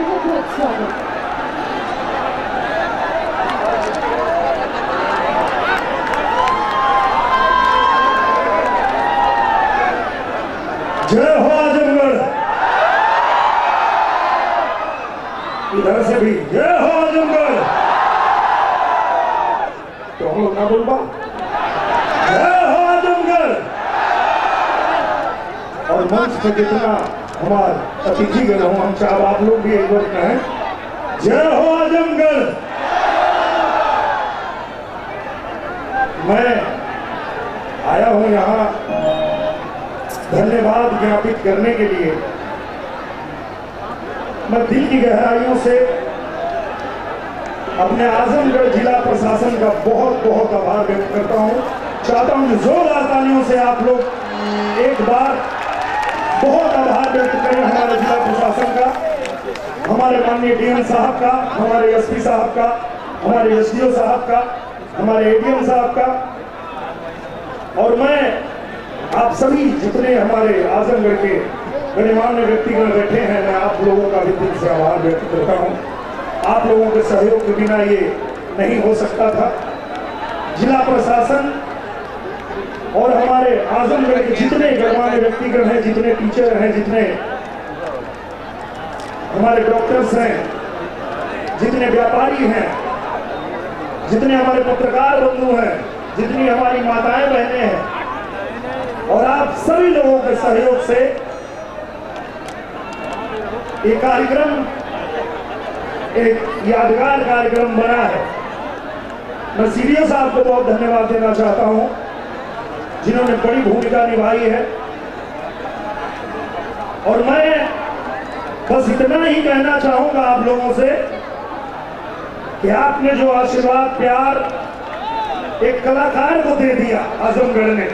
बहुत बहुत स्वागत। जय हो आजमगढ़। इधर से भी जय हो आजमगढ़। तो हम लोग ना बोल पा जय हो आजमगढ़। और मंच पे कितना हमारे अतिथिगण हो, हम चाहे आप लोग भी एक बार कहें जय हो आजमगढ़। मैं आया हूं यहाँ धन्यवाद ज्ञापित करने के लिए। मैं दिल की गहराइयों से अपने आजमगढ़ जिला प्रशासन का बहुत बहुत आभार व्यक्त करता हूं। चाहता हूं कि जोरदार तालियों से आप लोग एक बार बहुत आभार व्यक्त करें हमारे जिला प्रशासन का, हमारे माननीय डीएम साहब का, हमारे एसपी साहब का, हमारे एसडीओ साहब का, हमारे एडीएम साहब का। और मैं आप सभी जितने हमारे आजमगढ़ के गणमान्य व्यक्तिगण बैठे हैं, मैं आप लोगों का भी दिल से आभार व्यक्त करता हूं। आप लोगों के सहयोग के बिना ये नहीं हो सकता था। जिला प्रशासन और हमारे आजमगढ़ के जितने गणमान्य व्यक्तिगण हैं, जितने टीचर हैं, जितने हमारे डॉक्टर्स हैं, जितने व्यापारी हैं, जितने हमारे पत्रकार बंधु हैं, जितनी हमारी माताएं बहनें हैं, और आप सभी लोगों के सहयोग से ये कार्यक्रम एक यादगार कार्यक्रम बना है। मैं सीडीओ साहब को बहुत धन्यवाद देना चाहता हूं, जिन्होंने बड़ी भूमिका निभाई है। और मैं बस इतना ही कहना चाहूंगा आप लोगों से कि आपने जो आशीर्वाद प्यार एक कलाकार को दे दिया आजमगढ़ ने।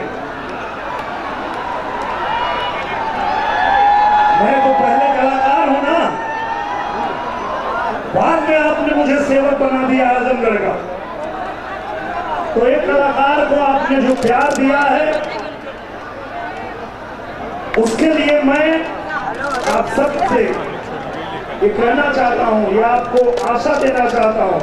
मैं तो पहले कलाकार हूं ना, बाद में आपने मुझे सेवक बना दिया आजमगढ़ का। तो एक कलाकार को आपने जो प्यार दिया है, उसके लिए मैं आप सबसे ये कहना चाहता हूं, ये आपको आशा देना चाहता हूं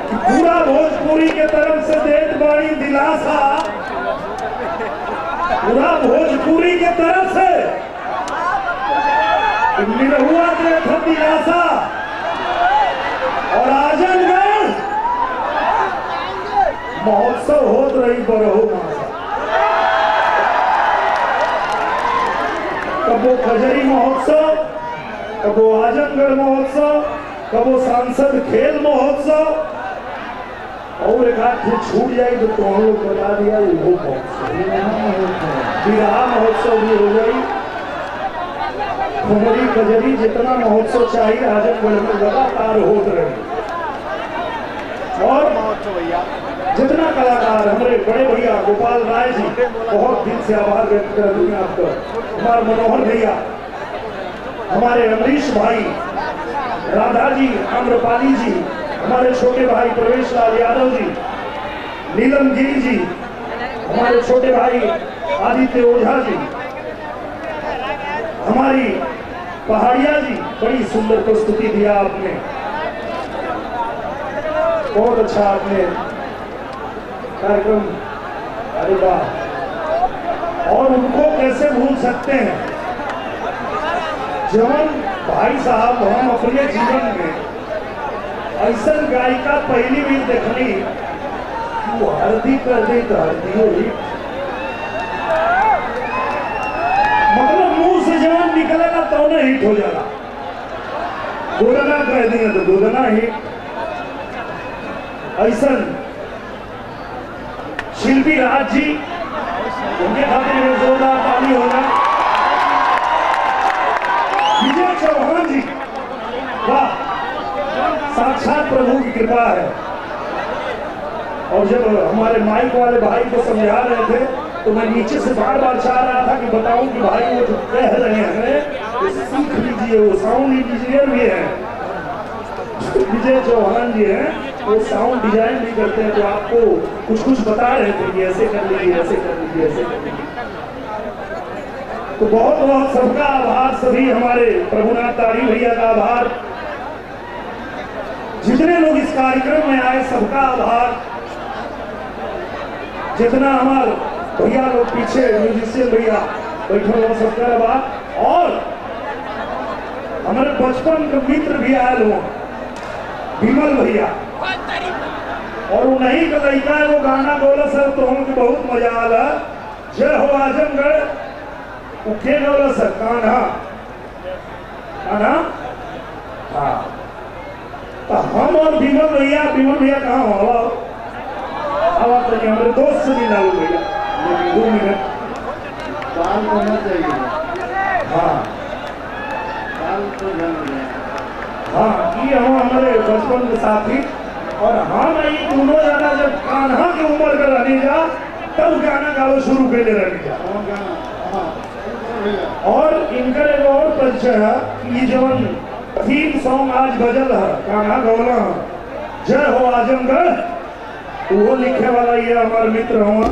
कि पूरा भोजपुरी के तरफ से देत बाड़ी दिलासा, पूरा भोजपुरी के तरफ से निरहुआ देत दिलासा। और आजमगढ़ महोत्सव होत रही बरहो मासा। कबो खजरी महोत्सव, कबो आजमगढ़ महोत्सव, कबो सांसद खेल महोत्सव, और एक आध छूट जाए तो हम लोग बता दिया वो विवाह महोत्सव भी हो जाए। खुमरी कजरी जितना महोत्सव चाहिए आजमगढ़ में लगातार होते रहे। और जितना कलाकार हमारे बड़े भैया गोपाल राय जी, बहुत दिल से आभार व्यक्त कर दूंगा आपका। हमारे मनोहर भैया, हमारे अमरीश भाई, राधा जी, आम्रपाली जी, हमारे छोटे भाई प्रवेश लाल यादव जी, नीलम गिरी जी, हमारे छोटे भाई आदित्य ओझा जी, हमारी पहाड़िया जी, बड़ी सुंदर प्रस्तुति दिया आपने, बहुत अच्छा आपने कार्यक्रम। अरे वाह। और उनको कैसे भूल सकते हैं, जवन भाई साहब हम अपने जीवन में ऐसा गायिका पहली भी देखली, वो हल्दी कर दी तो हल्दी हो ही, मतलब मुंह से जवान निकलेगा तो ना हिट हो जाएगा। गोदना कह दिए तो गोदना हिट। ऐसा शिल्पी राज जी, उनके खातिर जोरदार ताली होगा। विजय चौहान जी, वाह, साक्षात प्रभु की कृपा है। और जब हमारे माइक वाले भाई को समझा रहे थे तो मैं नीचे से बार बार चाह रहा था कि बताऊं कि भाई वो जो कह रहे हैं तो सीख लीजिए, वो साउंड इंजीनियर भी है, विजय चौहान जी हैं, वो साउंड डिजाइन भी करते हैं। तो आपको कुछ कुछ बता रहे थे कि ऐसे कर लीजिए, ऐसे कर लीजिए, ऐसे कर लीजिए। तो बहुत बहुत सबका आभार, सभी हमारे प्रभुनाथ तारी भैया का आभार, जितने लोग इस कार्यक्रम में आए सबका आभार, जितना हमारे भैया लोग पीछे म्यूजिशियन भैया बैठे हो सबका आभार, और हमारे बचपन के मित्र भी आए हुए विमल भैया, और उन्हीं का लड़का है वो गाना बोला सर तो हमको बहुत मजा आला, जय हो आजमगढ़, उठे बोला सर कान्हा कान्हा। हाँ तो हम और विमल भैया कहाँ हो, हवा तो हमारे दोस्त से मिला भैया 2 मिनट बाल होना चाहिए। हाँ बाल तो हाँ, ये हम हमारे बचपन के साथी, और हम ये दोनों जाना जब कान्हा की उम्र का रहने जा तब गाना गाओ शुरू कर रहने जा, और इनका एक और परिचय है, ये जवन थीम सॉन्ग आज बजल है कान्हा गौला जय हो आजमगढ़, वो लिखे वाला ये हमारे मित्र हुआ,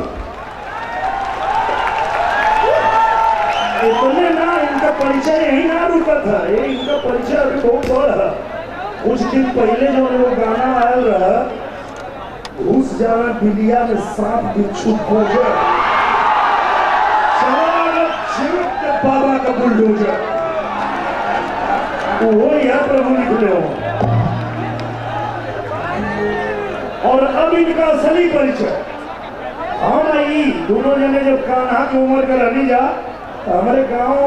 इतने ना इनका परिचय यही ना रुका था, ये इनका परिचय अभी बहुत बड़ा है। कुछ दिन पहले जो वो गाना आया रहा, घुस जाना बिलिया में सांप बिच्छू खोजे, बाबा का बुलडोजर, वो यह प्रभु निकले हो। और अब इनका असली परिचय, हम आई दोनों जने जब कान्हा की उम्र का रहने जा, हमारे गांव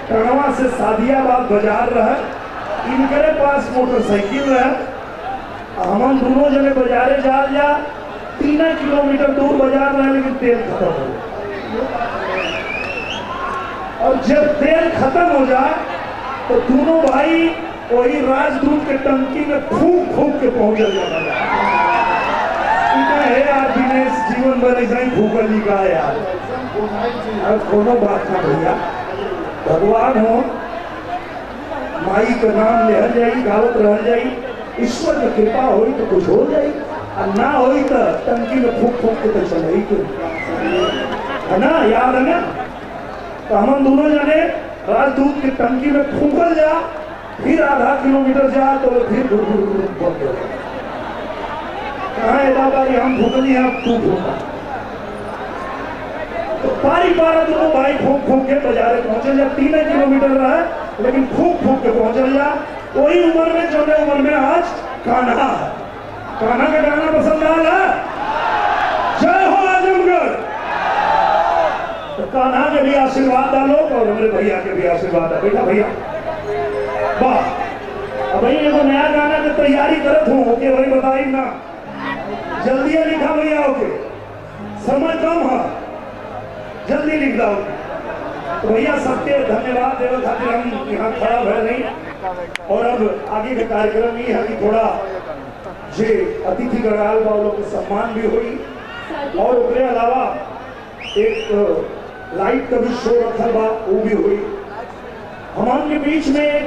टणवा से सादियाबाद बाजार रहा, इनके पास मोटरसाइकिल रहा, हम दोनों जने बाजारे जा 3 किलोमीटर दूर बाजार रहा, लेकिन तेल खत्म हो गया, और जब तेल खत्म हो जाए तो दोनों भाई वही राजदूत के टंकी में फूंक फूंक के पहुंच जाता है यार, दिनेश जीवन भर ऐसा ही फूकली का है यार, अब कोनो बात ना भैया, भगवान हो माई का नाम ले जाई, गावत रह जाई, ईश्वर की कृपा होई तो कुछ हो जाई, और ना होई तो टंकी में फूक फूक के तो चल है ना, याद है ना। तो हम दोनों जाने राजदूत की टंकी में फूकल जा, फिर आधा किलोमीटर जा तो फिर बंद हो, कहाँ बारी हम फूकली हैं, अब तू फूका, तो पारी पारा दोनों भाई फूक फूक के बाजारे पहुंचे जा, 3 किलोमीटर रहा है, लेकिन फूक फूक के पहुंचे जा, वही उम्र में जो उम्र में आज कान्हा है, कान्हा का गाना पसंद आ रहा है, जय हो आजमगढ़, तो कान्हा के भी आशीर्वाद डालो और हमारे भैया के भी आशीर्वाद डालो, बेटा भैया वाह। अब भाई ये नया गाना की तैयारी करत हूँ, ओके भाई बताई ना, जल्दी लिखा भैया, ओके समय कम है, जल्दी लिख दो। तो भैया सबके धन्यवाद देव खातिर हम यहाँ खड़ा भय नहीं, और अब आगे का कार्यक्रम ये है कि थोड़ा जे अतिथि गणाल वालों के सम्मान भी हुई, और उसके अलावा एक लाइट का भी शो रखा बा, वो भी हुई। हमारे बीच में एक